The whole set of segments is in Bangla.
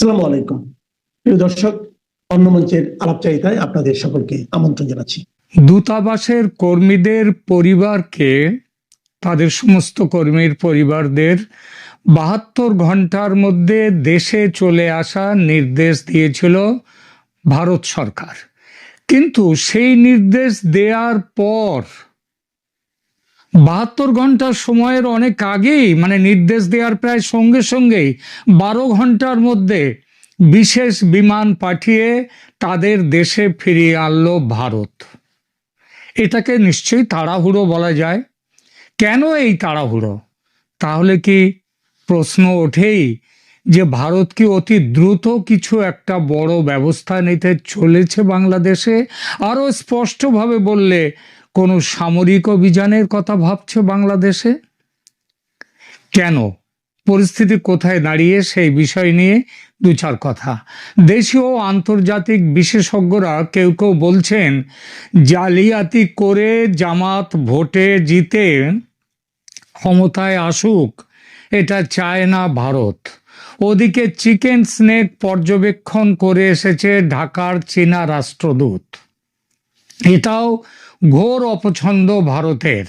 আসসালামু আলাইকুম প্রিয় দর্শক, অন্য মঞ্চের আলাপচারিতায় আপনাদের সকলকে আমন্ত্রণ জানাচ্ছি। দূতাবাসের কর্মীদের পরিবারকে, তাদের সমস্ত কর্মীর পরিবারদের 72 ঘন্টার মধ্যে দেশে চলে আসার নির্দেশ দিয়েছিল ভারত সরকার। কিন্তু সেই নির্দেশ দেওয়ার পর 72 ঘন্টার সময়ের অনেক আগেই, মানে নির্দেশ দেওয়ার প্রায় সঙ্গে সঙ্গেই 12 ঘন্টার মধ্যে বিশেষ বিমান পাঠিয়ে তাদের দেশে ফিরিয়ে আনলো ভারত। এটাকে নিশ্চয়ই তাড়াহুড়ো বলা যায়। কেন এই তাড়াহুড়ো? তাহলে কি প্রশ্ন ওঠেই যে ভারত কি অতি দ্রুত কিছু একটা বড় ব্যবস্থা নিতে চলেছে বাংলাদেশে? আরো স্পষ্টভাবে বললে, কোনো সামরিক অভিযানের কথা ভাবছে বাংলাদেশে? কেন, পরিস্থিতি কোথায় দাঁড়িয়ে, সেই বিষয় নিয়ে দু চার কথা। দেশীয় ও আন্তর্জাতিক বিশেষজ্ঞরা কেউ কেউ বলছেন, জালিয়াতি করে জামাত ভোটে জিতে ক্ষমতায় আসুক, এটা চায় না ভারত। ওদিকে চিকেন স্নেক পর্যবেক্ষণ করে এসেছে ঢাকার চীনা রাষ্ট্রদূত। এটাও ঘোর অপছন্দ ভারতের।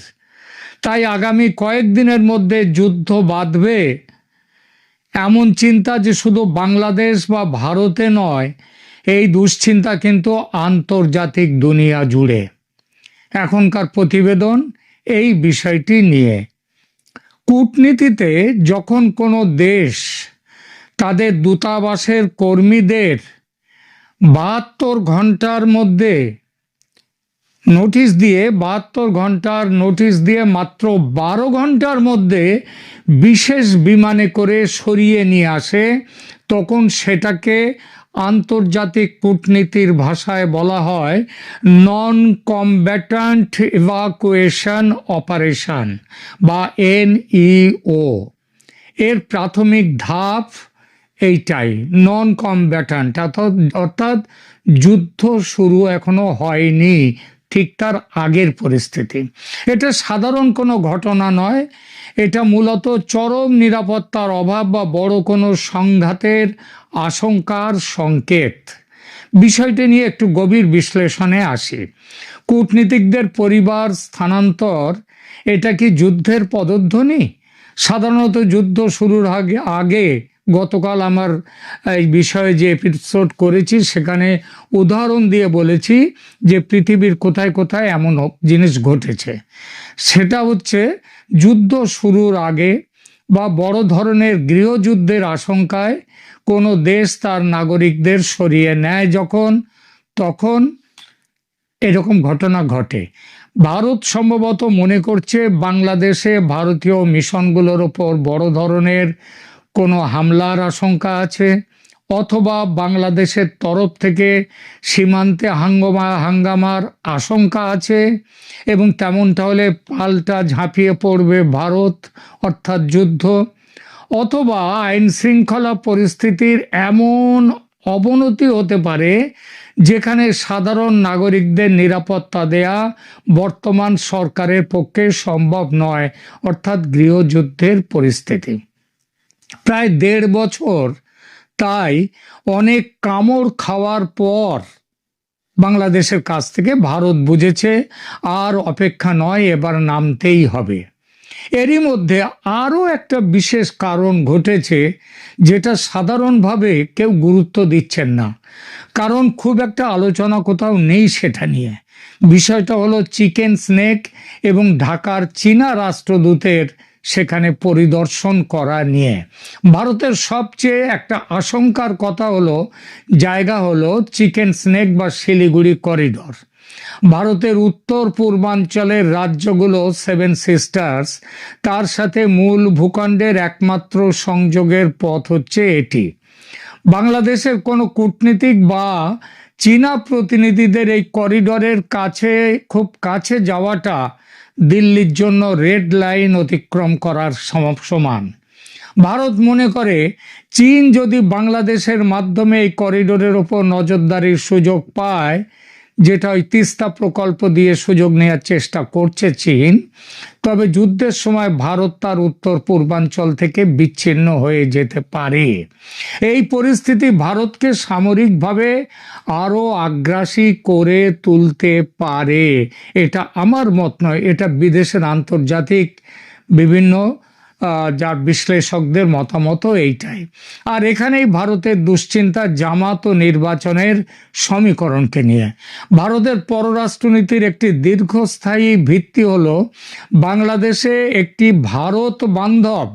তাই আগামী কয়েকদিনের মধ্যে যুদ্ধ বাঁধবে এমন চিন্তা যে শুধু বাংলাদেশ বা ভারতে নয়, এই দুশ্চিন্তা কিন্তু আন্তর্জাতিক দুনিয়া জুড়ে। এখনকার প্রতিবেদন এই বিষয়টি নিয়ে। কূটনীতিতে যখন কোনো দেশ তাদের দূতাবাসের কর্মীদের 72 ঘন্টার মধ্যে নোটিশ দিয়ে 72 ঘন্টার নোটিশ দিয়ে মাত্র 12 ঘন্টার মধ্যে বিশেষ বিমানে করে সরিয়ে নিয়ে আসে, তখন সেটাকে আন্তর্জাতিক কূটনীতির ভাষায় বলা হয় নন কমব্যাট্যান্ট ইভাকুয়েশন অপারেশন বা NEO। এর প্রাথমিক ধাপ এইটাই, নন কমব্যাট্যান্ট, অর্থাৎ যুদ্ধ শুরু এখনো হয়নি, ঠিক তার আগের পরিস্থিতি। এটা সাধারণ কোনো ঘটনা নয়, এটা মূলত চরম নিরাপত্তার অভাব বা বড় কোনো সংঘাতের আশঙ্কার সংকেত। বিষয়টি নিয়ে একটু গভীর বিশ্লেষণে আসি। কূটনীতিকদের পরিবার স্থানান্তর, এটা কি যুদ্ধের পদধ্বনি? সাধারণত যুদ্ধ শুরুর আগে গতকাল আমার এই বিষয়ে যে এপিসোড করেছি সেখানে উদাহরণ দিয়ে বলেছি যে পৃথিবীর কোথায় কোথায় এমন জিনিস ঘটেছে। সেটা হচ্ছে যুদ্ধ শুরুর আগে বা বড় ধরনের গৃহযুদ্ধের আশঙ্কায় কোনো দেশ তার নাগরিকদের সরিয়ে নেয় যখন, তখন এরকম ঘটনা ঘটে। ভারত সম্ভবত মনে করছে বাংলাদেশে ভারতীয় মিশনগুলোর ওপর বড় ধরনের কোনো হামলার আশঙ্কা আছে, অথবা বাংলাদেশের তরফ থেকে সীমান্তে হাঙ্গামার আশঙ্কা আছে, এবং তেমনটা হলে পাল্টা ঝাঁপিয়ে পড়বে ভারত, অর্থাৎ যুদ্ধ। অথবা আইন শৃঙ্খলা পরিস্থিতির এমন অবনতি হতে পারে যেখানে সাধারণ নাগরিকদের নিরাপত্তা দেয়া বর্তমান সরকারের পক্ষে সম্ভব নয়, অর্থাৎ গৃহযুদ্ধের পরিস্থিতি। প্রায় 1.5 বছর, তাই অনেক কামড় খাওয়ার পর বাংলাদেশের কাছ থেকে ভারত বুঝেছে আর অপেক্ষা নয়, এবার নামতেই হবে। এরই মধ্যে আরও একটা বিশেষ কারণ ঘটেছে যেটা সাধারণভাবে কেউ গুরুত্ব দিচ্ছেন না, কারণ খুব একটা আলোচনা কোথাও নেই সেটা নিয়ে। বিষয়টা হলো চিকেন স্নেক এবং ঢাকার চীনা রাষ্ট্রদূতের সেখানে পরিদর্শন করা নিয়ে। ভারতের সবচেয়ে একটা আশঙ্কার কথা হলো জায়গা হলো চিকেন স্নেক বা শিলিগুড়ি করিডর। ভারতের উত্তর পূর্বাঞ্চলের রাজ্যগুলো 7 সিস্টার্স, তার সাথে মূল ভূখণ্ডের একমাত্র সংযোগের পথ হচ্ছে এটি। বাংলাদেশের কোনো কূটনীতিক বা চীনা প্রতিনিধিদের এই করিডরের কাছে, খুব কাছে যাওয়াটা দিল্লির জন্য রেড লাইন অতিক্রম করার সমান। ভারত মনে করে চীন যদি বাংলাদেশের মাধ্যমে এই করিডোরের ওপর নজরদারির সুযোগ পায়, যেটা ওই তিস্তা প্রকল্প দিয়ে সুযোগ নেওয়ার চেষ্টা করছে চীন, তবে যুদ্ধের সময় ভারত তার উত্তর পূর্বাঞ্চল থেকে বিচ্ছিন্ন হয়ে যেতে পারে। এই পরিস্থিতি ভারতকে সামরিকভাবে আরো আগ্রাসী করে তুলতে পারে। এটা আমার মত নয়, এটা বিদেশের আন্তর্জাতিক বিভিন্ন যার বিশ্লেষকদের মতামত এইটাই। আর এখানেই ভারতের দুশ্চিন্তা জামাত ও নির্বাচনের সমীকরণকে নিয়ে। ভারতের পররাষ্ট্রনীতির একটি দীর্ঘস্থায়ী ভিত্তি হলো বাংলাদেশে একটি ভারত বান্ধব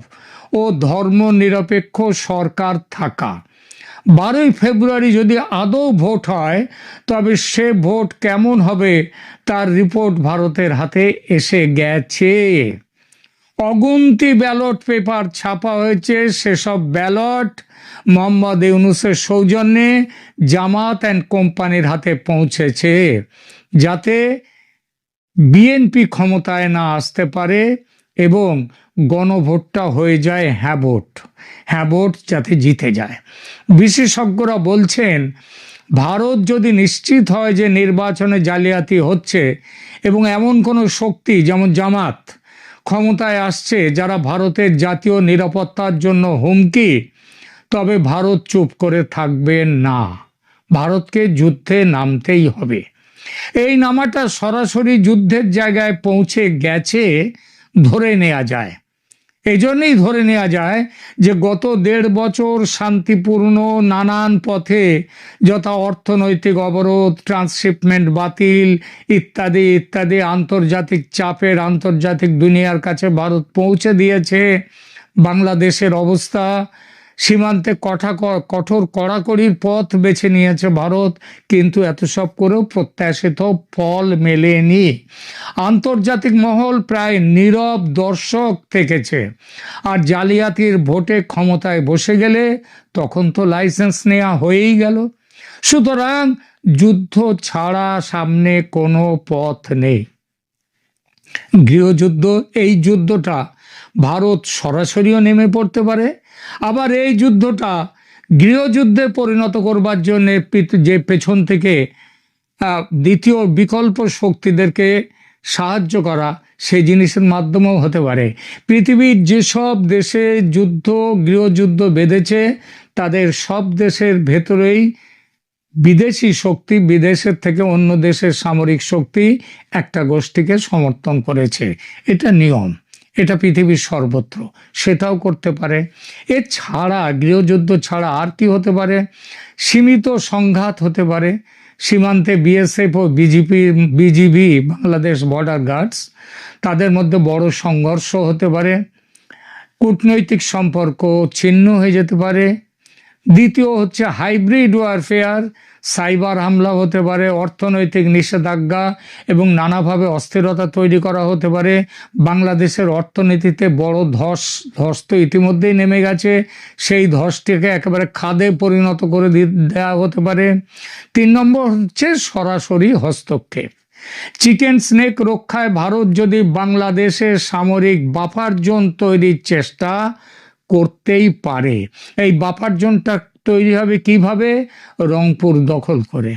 ও ধর্মনিরপেক্ষ সরকার থাকা। 12ই ফেব্রুয়ারি যদি আদৌ ভোট হয়, তবে সে ভোট কেমন হবে তার রিপোর্ট ভারতের হাতে এসে গেছে। অগুন্তি ব্যালট পেপার ছাপা হয়েছে, সেসব ব্যালট মোহাম্মদ ইউনূসের সৌজন্যে জামাত অ্যান্ড কোম্পানির হাতে পৌঁছেছে, যাতে বিএনপি ক্ষমতায় না আসতে পারে এবং গণভোটটা হয়ে যায় হ্যাঁ ভোট। হ্যাঁ ভোট যাতে জিতে যায়। বিশেষজ্ঞরা বলছেন, ভারত যদি নিশ্চিত হয় যে নির্বাচনে জালিয়াতি হচ্ছে এবং এমন কোনো শক্তি যেমন জামাত ক্ষমতায় আসছে যারা ভারতের জাতীয় নিরাপত্তার জন্য হুমকি, তবে ভারত চুপ করে থাকবে না। ভারতকে যুদ্ধে নামতেই হবে। এই নামাটা সরাসরি যুদ্ধের জায়গায় পৌঁছে গেছে ধরে নেওয়া যায়। এই জন্যই ধরে নেওয়া যায় যে গত 1.5 বছর শান্তিপূর্ণ নানান পথে, যথা অর্থনৈতিক অবরোধ, ট্রান্সশিপমেন্ট বাতিল ইত্যাদি ইত্যাদি আন্তর্জাতিক চাপের আন্তর্জাতিক দুনিয়ার কাছে ভারত পৌঁছে দিয়েছে। বাংলাদেশের অবস্থা, সীমান্তে কঠোর কড়াকড়ির পথ বেছে নিয়েছে ভারত, কিন্তু এত সব করেও প্রত্যাশিত ফল মেলেনি। আন্তর্জাতিক মহল প্রায় নীরব দর্শক থেকেছে। আর জালিয়াতির ভোটে ক্ষমতায় বসে গেলে তখন তো লাইসেন্স নেওয়া হয়েই গেল। সুতরাং যুদ্ধ ছাড়া সামনে কোনো পথ নেই। গৃহযুদ্ধ, এই যুদ্ধটা ভারত সরাসরিও নেমে পড়তে পারে, আবার এই যুদ্ধটা গৃহযুদ্ধে পরিণত করবার জন্য যে পেছন থেকে দ্বিতীয় বিকল্প শক্তিদেরকে সাহায্য করা, সেই জিনিসের মাধ্যমেও হতে পারে। পৃথিবীর যেসব দেশে গৃহযুদ্ধ বেঁধেছে, তাদের সব দেশের ভেতরেই বিদেশি শক্তি, বিদেশের থেকে অন্য দেশের সামরিক শক্তি একটা গোষ্ঠীকে সমর্থন করেছে। এটা নিয়ম, এটা পৃথিবীর সর্বত্র, সেটাও করতে পারে। এছাড়া গৃহযুদ্ধ ছাড়া আর কি হতে পারে? সীমিত সংঘাত হতে পারে। সীমান্তে বিএসএফ ও বিজিবি, বাংলাদেশ বর্ডার গার্ডস, তাদের মধ্যে বড় সংঘর্ষ হতে পারে। কূটনৈতিক সম্পর্ক ছিন্ন হয়ে যেতে পারে। দ্বিতীয় হচ্ছে হাইব্রিড ওয়ারফেয়ার, সাইবার হামলা হতে পারে, অর্থনৈতিক নিষেধাজ্ঞা এবং নানাভাবে অস্থিরতা তৈরি করা হতে পারে। বাংলাদেশের অর্থনীতিতে বড় ধস তো ইতিমধ্যেই নেমে গেছে, সেই ধসটিকে একেবারে খাদে পরিণত করে দেওয়া হতে পারে। 3 নম্বর হচ্ছে সরাসরি হস্তক্ষেপ। চিকেন স্নেক রক্ষায় ভারত যদি বাংলাদেশের সামরিক বাফার জোন তৈরির চেষ্টা করতেই পারে। এই বাফার জোনটা তৈরি হবে কিভাবে? রংপুর দখল করে,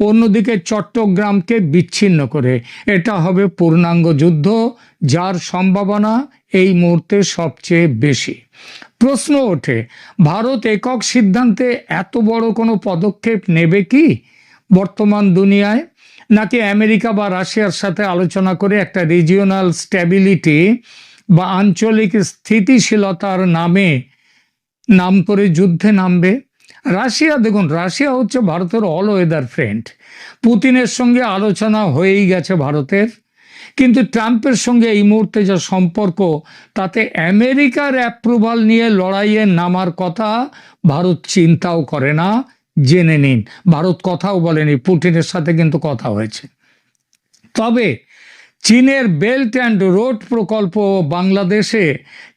অন্যদিকে চট্টগ্রামকে বিচ্ছিন্ন করে। এটা হবে পূর্ণাঙ্গ যুদ্ধ, যার সম্ভাবনা এই মুহূর্তে সবচেয়ে বেশি। প্রশ্ন ওঠে, ভারত একক সিদ্ধান্তে এত বড় কোনো পদক্ষেপ নেবে কি বর্তমান দুনিয়ায়, নাকি আমেরিকা বা রাশিয়ার সাথে আলোচনা করে একটা রিজিওনাল স্ট্যাবিলিটি বা আঞ্চলিক স্থিতিশীলতার নাম করে যুদ্ধে নামবে? রাশিয়া, দেখুন, রাশিয়া হচ্ছে ভারতের অল ওয়েদার ফ্রেন্ড। পুতিনের সঙ্গে আলোচনা হয়েই গেছে ভারতের, কিন্তু ট্রাম্পের সঙ্গে এই মুহূর্তে যা সম্পর্ক, তাতে আমেরিকার অ্যাপ্রুভাল নিয়ে লড়াইয়ে নামার কথা ভারত চিন্তাও করে না। জেনে নিন, ভারত কথাও বলেনি, পুতিনের সাথে কিন্তু কথা হয়েছে। তবে চীনের বেল্ট অ্যান্ড রোড প্রকল্প বাংলাদেশে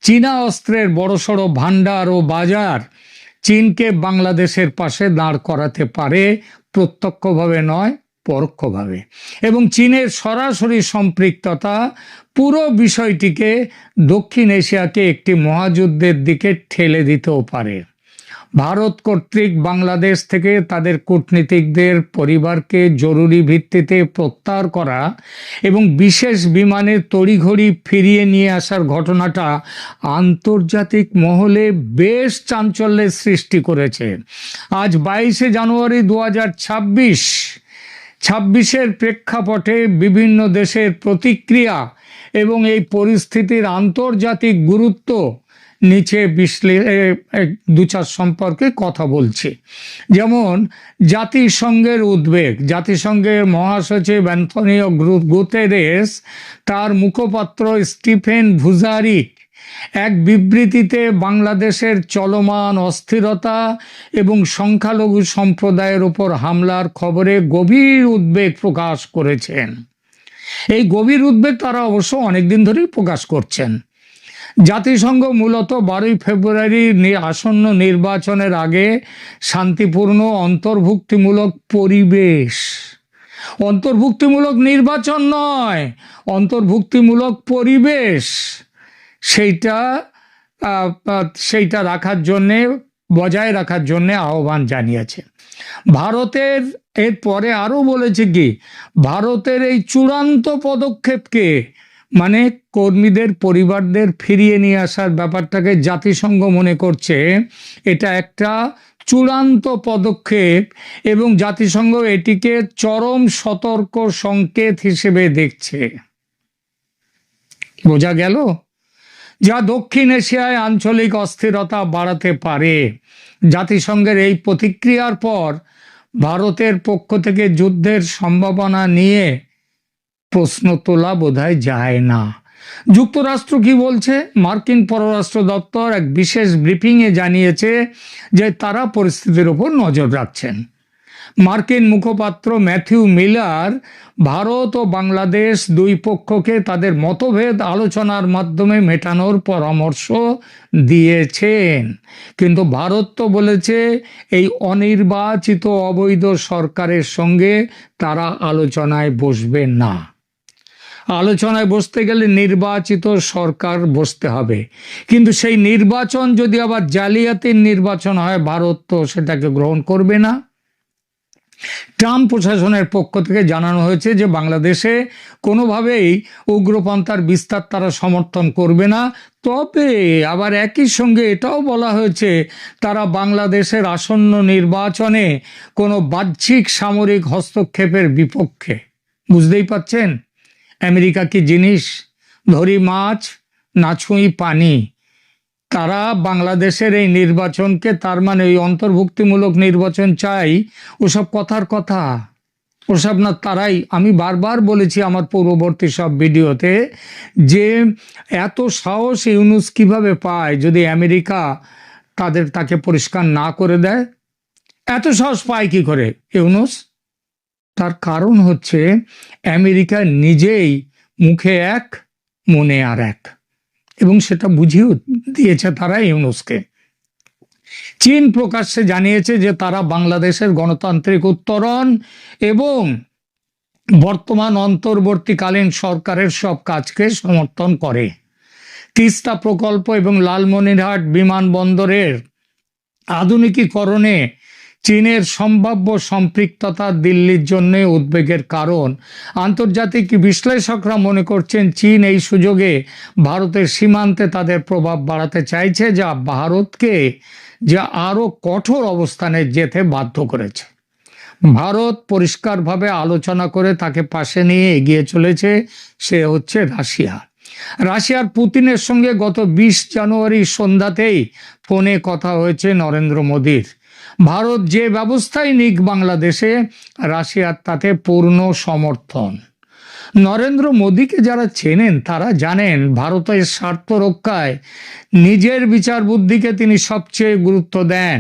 চীনা অস্ত্রের বড়সড় ভান্ডার ও বাজার চীনকে বাংলাদেশের পাশে দাঁড় করাতে পারে, প্রত্যক্ষভাবে নয় পরোক্ষভাবে। এবং চীনের সরাসরি সম্পৃক্ততা পুরো বিষয়টিকে দক্ষিণ এশিয়াকে একটি মহাযুদ্ধের দিকে ঠেলে দিতেও পারে। ভারত কর্তৃক বাংলাদেশ থেকে তাদের কূটনীতিকদের পরিবারকে জরুরি ভিত্তিতে প্রত্যাহার করা এবং বিশেষ বিমানে তড়িঘড়ি ফিরিয়ে নিয়ে আসার ঘটনাটা আন্তর্জাতিক মহলে বেশ চাঞ্চল্যের সৃষ্টি করেছে। আজ 22শে জানুয়ারি 2026 প্রেক্ষাপটে বিভিন্ন দেশের প্রতিক্রিয়া এবং এই পরিস্থিতির আন্তর্জাতিক গুরুত্ব নিচে দু চার সম্পর্কে কথা বলছি। যেমন জাতিসংঘের উদ্বেগ। জাতিসংঘের মহাসচিব অ্যান্টনিও গুতেরেস তার মুখপাত্র স্টিফেন ডুজারিক এক বিবৃতিতে বাংলাদেশের চলমান অস্থিরতা এবং সংখ্যালঘু সম্প্রদায়ের উপর হামলার খবরে গভীর উদ্বেগ প্রকাশ করেছেন। এই গভীর উদ্বেগ তারা অবশ্য অনেকদিন ধরেই প্রকাশ করছেন। জাতিসংঘ মূলত 12 ফেব্রুয়ারি আসন্ন নির্বাচনের আগে শান্তিপূর্ণ অন্তর্ভুক্তিমূলক পরিবেশ, অন্তর্ভুক্তিমূলক নির্বাচন নয়, অন্তর্ভুক্তিমূলক পরিবেশ, সেইটা রাখার জন্যে, বজায় রাখার জন্যে আহ্বান জানিয়েছে। ভারতের এরপরে আরো বলেছে কি, ভারতের এই চূড়ান্ত পদক্ষেপকে মানে কর্মীদের পরিবারদের ফিরিয়ে নিয়ে আসার ব্যাপারটাকে জাতিসংঘ মনে করছে এটা একটা চূড়ান্ত পদক্ষেপ এবং জাতিসংঘ এটিকে চরম সতর্ক সংকেত হিসেবে দেখছে। বোঝা গেল? যা দক্ষিণ এশিয়ায় আঞ্চলিক অস্থিরতা বাড়াতে পারে। জাতিসংঘের এই প্রতিক্রিয়ার পর ভারতের পক্ষ থেকে যুদ্ধের সম্ভাবনা নিয়ে প্রশ্ন তোলা বোধহয় যায় না। যুক্তরাষ্ট্র কি বলছে? মার্কিন পররাষ্ট্র দপ্তর এক বিশেষ ব্রিফিংয়ে জানিয়েছে যে তারা পরিস্থিতির উপর নজর রাখছেন। মার্কিন মুখপাত্র ম্যাথিউ মিলার ভারত ও বাংলাদেশ দুই পক্ষকে তাদের মতভেদ আলোচনার মাধ্যমে মেটানোর পরামর্শ দিয়েছেন, কিন্তু ভারত তো বলেছে এই অনির্বাচিত অবৈধ সরকারের সঙ্গে তারা আলোচনায় বসবে না। আলোচনায় বসতে গেলে নির্বাচিত সরকার বসতে হবে, কিন্তু সেই নির্বাচন যদি আবার জালিয়াতির নির্বাচন হয় ভারত তো সেটাকে গ্রহণ করবে না। ট্রাম্প প্রশাসনের পক্ষ থেকে জানানো হয়েছে যে বাংলাদেশে কোনোভাবেই উগ্রপন্থার বিস্তার তারা সমর্থন করবে না। তবে আবার একই সঙ্গে এটাও বলা হয়েছে তারা বাংলাদেশের আসন্ন নির্বাচনে কোনো বাহ্যিক সামরিক হস্তক্ষেপের বিপক্ষে। বুঝতেই পাচ্ছেন আমেরিকা কি জিনিস, ধরি মাছ না ছুঁই পানি। তারা বাংলাদেশের এই নির্বাচনকে, তার মানে ওই অন্তর্ভুক্তিমূলক নির্বাচন চাই, ওসব কথার কথা, ওসব না। তারাই, আমি বারবার বলেছি আমার পূর্ববর্তী সব ভিডিওতে যে এত সাহস ইউনূস কিভাবে পায় যদি আমেরিকা তাকে পরিষ্কার না করে দেয়? এত সাহস পায় কি করে ইউনূস? তার কারণ হচ্ছে আমেরিকা নিজেই মুখে এক মনে আর এক, এবং সেটা বুঝিয়ে দিয়েছে তারা ইউনূসকে। চীন প্রকাশ্যে জানিয়েছে যে তারা বাংলাদেশের গণতান্ত্রিক উত্তরণ এবং বর্তমান অন্তর্বর্তীকালীন সরকারের সব কাজকে সমর্থন করে। তিস্তা প্রকল্প এবং লালমনিরহাট বিমানবন্দরের আধুনিকীকরণে চীনের সম্ভাব্য সম্পৃক্ততা দিল্লির জন্য উদ্বেগের কারণ। আন্তর্জাতিক বিশ্লেষকরা মনে করছেন চীন এই সুযোগে ভারতের সীমান্তে তাদের প্রভাব বাড়াতে চাইছে, যা ভারতকে আরো কঠোর অবস্থানে যেতে বাধ্য করেছে। ভারত পরিষ্কারভাবে আলোচনা করে তাকে পাশে নিয়ে এগিয়ে চলেছে, সে হচ্ছে রাশিয়া। রাশিয়ার পুতিনের সঙ্গে গত 20 জানুয়ারি সন্ধ্যাতেই ফোনে কথা হয়েছে নরেন্দ্র মোদীর। ভারত যে ব্যবস্থাই নিক বাংলাদেশে, রাশিয়ার তাতে পূর্ণ সমর্থন। নরেন্দ্র মোদীকে যারা চেনেন তারা জানেন ভারতের স্বার্থ রক্ষায় নিজের বিচার বুদ্ধিকে তিনি সবচেয়ে গুরুত্ব দেন।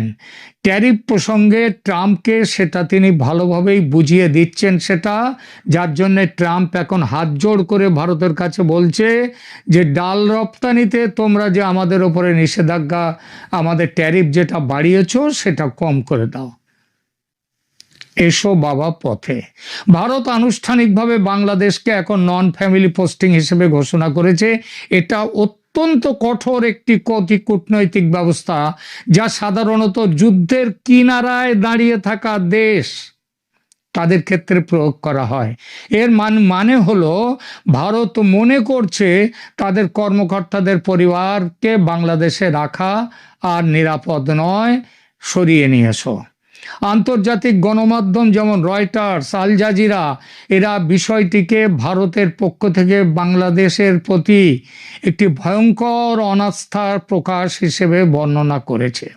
ট্যারিফ প্রসঙ্গে ট্রাম্পকে সেটা তিনি ভালোভাবেই বুঝিয়ে দিচ্ছেন, সেটা যার জন্য ট্রাম্প এখন হাত জোড় করে ভারতের কাছে বলছে যে ডাল রপ্তানিতে তোমরা যে আমাদের ওপরে নিষেধাজ্ঞা, আমাদের ট্যারিফ যেটা বাড়িয়েছো সেটা কম করে দাও। এসো বাবা পথে। ভারত আনুষ্ঠানিকভাবে বাংলাদেশকে এখন নন ফ্যামিলি পোস্টিং হিসেবে ঘোষণা করেছে। এটা অত্যন্ত কঠোর একটি কূটনৈতিক ব্যবস্থা, যা সাধারণত যুদ্ধের কিনারায় দাঁড়িয়ে থাকা দেশ তাদের ক্ষেত্রে প্রয়োগ করা হয়। এর মানে হলো ভারত মনে করছে তাদের কর্মকর্তাদের পরিবারকে বাংলাদেশে রাখা আর নিরাপদ নয়, সরিয়ে নিয়ে এসো। আন্তর্জাতিক গণমাধ্যম যেমন রয়টার্স, আল জাজিরা এরা বিষয়টিকে ভারতের পক্ষ থেকে বাংলাদেশের প্রতি একটি ভয়ঙ্কর অনাস্থার প্রকাশ হিসেবে বর্ণনা করেছে।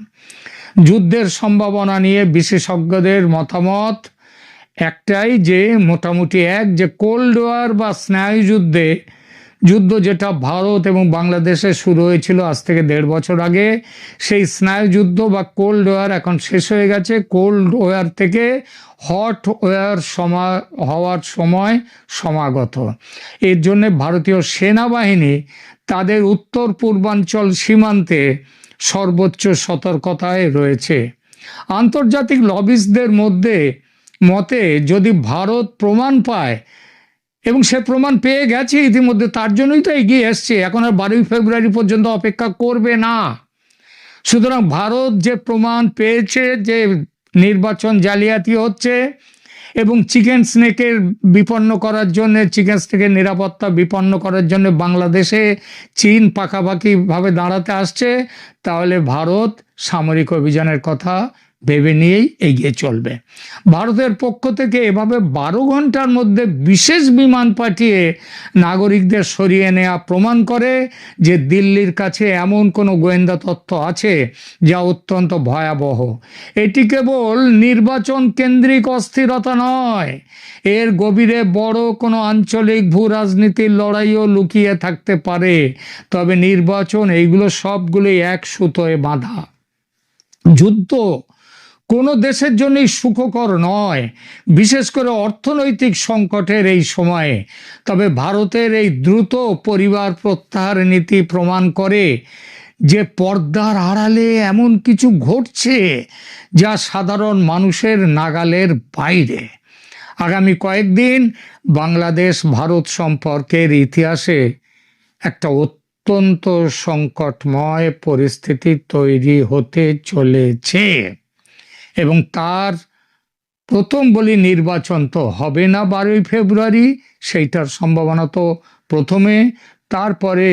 যুদ্ধের সম্ভাবনা নিয়ে বিশেষজ্ঞদের মতামত একটাই, যে মোটামুটি যে কোল্ড ওয়ার বা যুদ্ধ যেটা ভারত এবং বাংলাদেশে শুরু হয়েছিল আজ থেকে 1.5 বছর আগে, সেই স্নায়ুযুদ্ধ বা কোল্ড ওয়ার এখন শেষ হয়ে গেছে। কোল্ড ওয়ার থেকে হট ওয়ার হওয়ার সময় সমাগত। এর জন্য ভারতীয় সেনাবাহিনী তাদের উত্তর পূর্বাঞ্চল সীমান্তে সর্বোচ্চ সতর্কতায় রয়েছে। আন্তর্জাতিক লবিস্টদের মতে যদি ভারত প্রমাণ পায়, এবং সে প্রমাণ পেয়ে গেছে ইতিমধ্যে, তার জন্যই তো এগিয়ে এসছে, এখন আর 12 ফেব্রুয়ারি পর্যন্ত অপেক্ষা করবে না। সুতরাং ভারত যে প্রমাণ পেয়েছে যে নির্বাচন জালিয়াতি হচ্ছে এবং চিকেন স্নেকের নিরাপত্তা বিপন্ন করার জন্য বাংলাদেশে চীন পাকাপাকিভাবে দাঁড়াতে আসছে, তাহলে ভারত সামরিক অভিযানের কথা ভেবে নিয়েই এগিয়ে চলবে। ভারতের পক্ষ থেকে এভাবে 12 ঘন্টার মধ্যে বিশেষ বিমান পাঠিয়ে নাগরিকদের সরিয়ে নেওয়া প্রমাণ করে যে দিল্লির কাছে এমন কোনো গোয়েন্দা তথ্য আছে যা অত্যন্ত ভয়াবহ। এটি কেবল নির্বাচন কেন্দ্রিক অস্থিরতা নয়, এর গভীরে বড় কোনো আঞ্চলিক ভূ রাজনীতির লড়াইও লুকিয়ে থাকতে পারে। তবে নির্বাচন এইগুলো সবগুলোই এক সুতোয় বাঁধা। যুদ্ধ কোনো দেশের জন্যই সুখকর নয়, বিশেষ করে অর্থনৈতিক সংকটের এই সময়ে। তবে ভারতের এই দ্রুত পরিবার প্রত্যাহার নীতি প্রমাণ করে যে পর্দার আড়ালে এমন কিছু ঘটছে যা সাধারণ মানুষের নাগালের বাইরে। আগামী কয়েকদিন বাংলাদেশ ভারত সম্পর্কের ইতিহাসে একটা অত্যন্ত সংকটময় পরিস্থিতি তৈরি হতে চলেছে, এবং তার প্রথম বলি নির্বাচন তো হবে না 12 ফেব্রুয়ারি, সেইটার সম্ভাবনা তো প্রথমে, তারপরে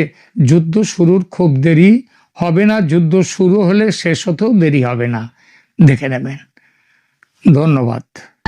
যুদ্ধ শুরুর খুব দেরি হবে না, যুদ্ধ শুরু হলে শেষ হতেও দেরি হবে না, দেখে নেবেন। ধন্যবাদ।